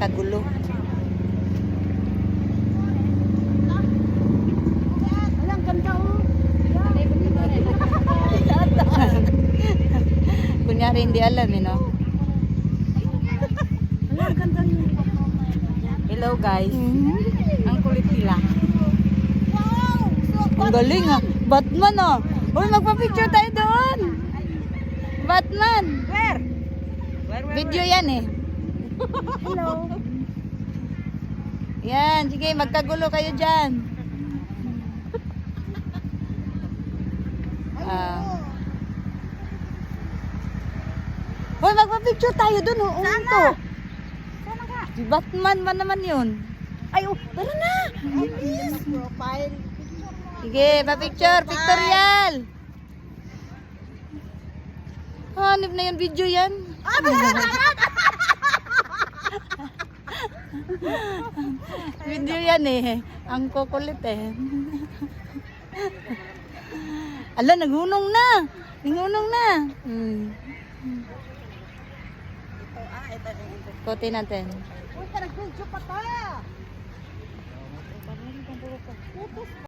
Kagulo. Walang ganda oh. Kunyari hindi alam eh, no? Walang ganda yun. Hello guys. Ang kulit nila. Ang galing ah. Batman ah. Uy, magpa-picture tayo doon. Batman. Where? Video yan eh. Hello. Yan, sige, magkagulo kayo dyan. Hoy, magpa-picture tayo dun. Saan to? Sana ka? Si Batman ba naman yun? Ay, oh, tara na. Profile. Sige, pa-picture. Pictorial. Hanip na yung video yan. Video yan eh. Ang kukulit eh. Ala, naghunong na. Naghunong na. Kote natin. Uy, nag-video pa tayo.